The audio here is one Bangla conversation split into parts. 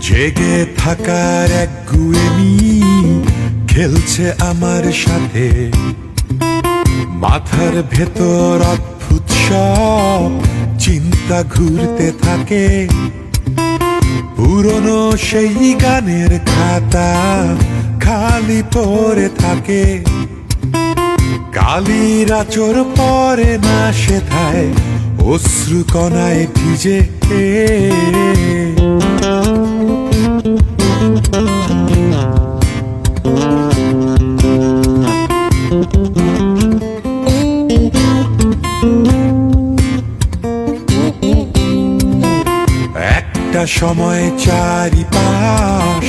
জেগে থাকার এক গুয়েমি খেলছে আমার সাথে, মাথার ভেতর অদ্ভুত সব চিন্তা ঘুরতে থাকে। পুরনো সেই গানের খাতা খালি পড়ে থাকে, কালির আঁচড় পরে না সেথায় অশ্রু কণায় ভিজে। একটা সময় চারিপাশ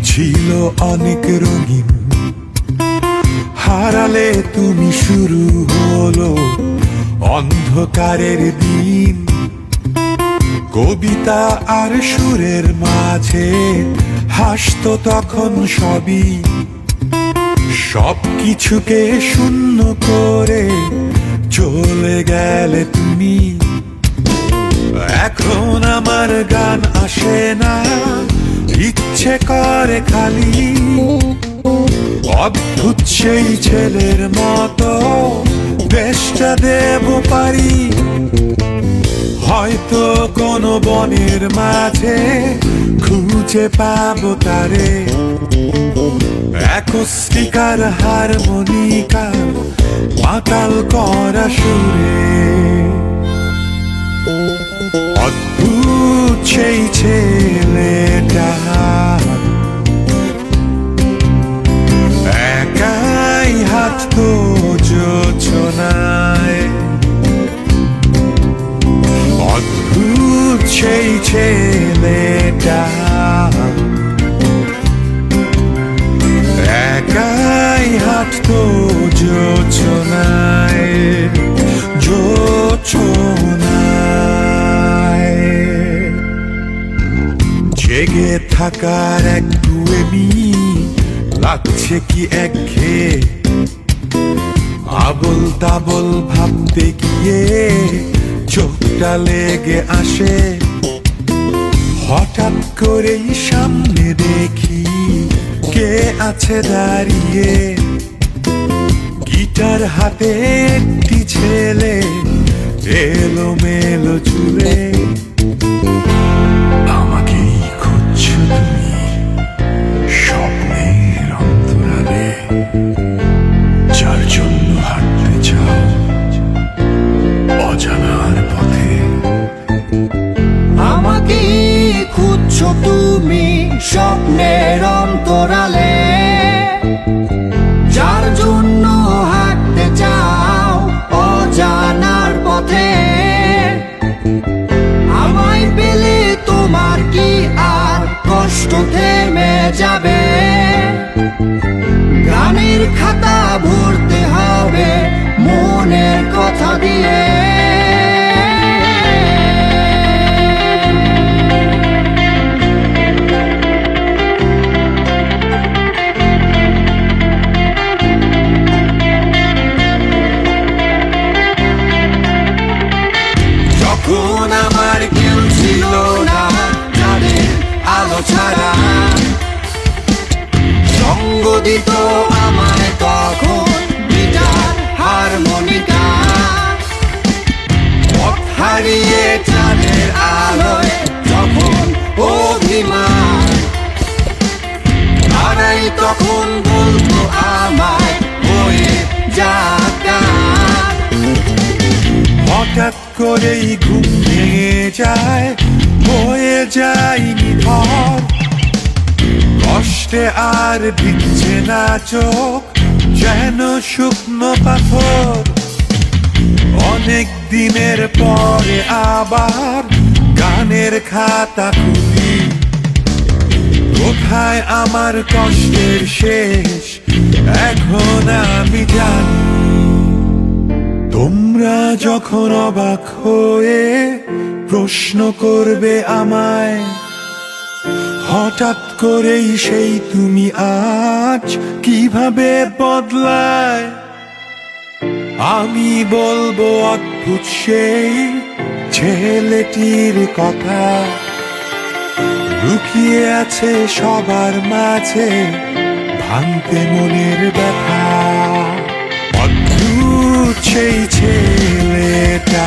ছিল অনেক রঙিন, হারালে তুমি শুরু হলো অন্ধকারের দিন। কবিতা আর সুরের মাঝে হাসতো তখন সবই, সব কিছুকে শূন্য করে চলে গেলে তুমি। এখন আমার গান আসে না, ইচ্ছে করে খালি অদ্ভুত সেই ছেলের মতো দেশটা দেব পারি। হয়তো কোনো বনের মাঝে খুঁজে পাবো তারে, অ্যাকোস্টিকার হারমোনিকা মাতাল করা সুরে। অদ্ভুত সেই ছেলেটা একাই হাঁটতো যোছনায়, অদ্ভুত সেই ছেলেটা একাই হাঁটতো যোছনায়, যোছনায়। জেগে থাকার এক গুয়েমি লাগছে কি একঘেয়ে, আবল তাবল ভাবতে গিয়ে চোখটা লেগে আসে। হঠাৎ করেই সামনে দেখি কে আছে দাঁড়িয়ে, গিটার হাতে একটি ছেলে এলোমেলো চুলে। আমাকেই খুঁজছো তুমি স্বপ্নের অন্তরালে, যার জন্য হাঁটতে চাও অজানার পথে। আমাকেই খুঁজছো তুমি স্বপ্নের অন্তরালে, যার জন্য হাঁটতে চাও অজানার পথে। আমায় পেলে তোমার কি আর কষ্ট থেমে যাবে? গানের খাতা ভরতে হবে মনের কথা দিয়ে। যখন আমার কেউ ছিল না চাঁদের আলো ছাড়া, সঙ্গ দিত আমায় তখন গিটার হারমোনিকা। পথ হারিয়ে চাঁদের আলোয় যখন অভিমান, তারাই তখন বলতো আমায় হয়ে যাকা। হঠাৎ করেই ঘুম ভেঙে যায়, হয়ে যায় নিথর। কষ্টে আর ভিজছে না চোখ, যেন শুকনো পাথর। অনেক দিনের পরে আবার গানের খাতা খুলি, কোথায় আমার কষ্টের শেষ এখন আমি জানি। তোমরা যখন অবাক হয়ে প্রশ্ন করবে আমায়, হঠাৎ করেই সেই তুমি আজ কিভাবে বদলায়, আমি বলবো অদ্ভুত সেই ছেলেটির কথা। লুকিয়ে আছে সবার মাঝে ভাঙতে মনের ব্যথা। অদ্ভুত সেই ছেলেটা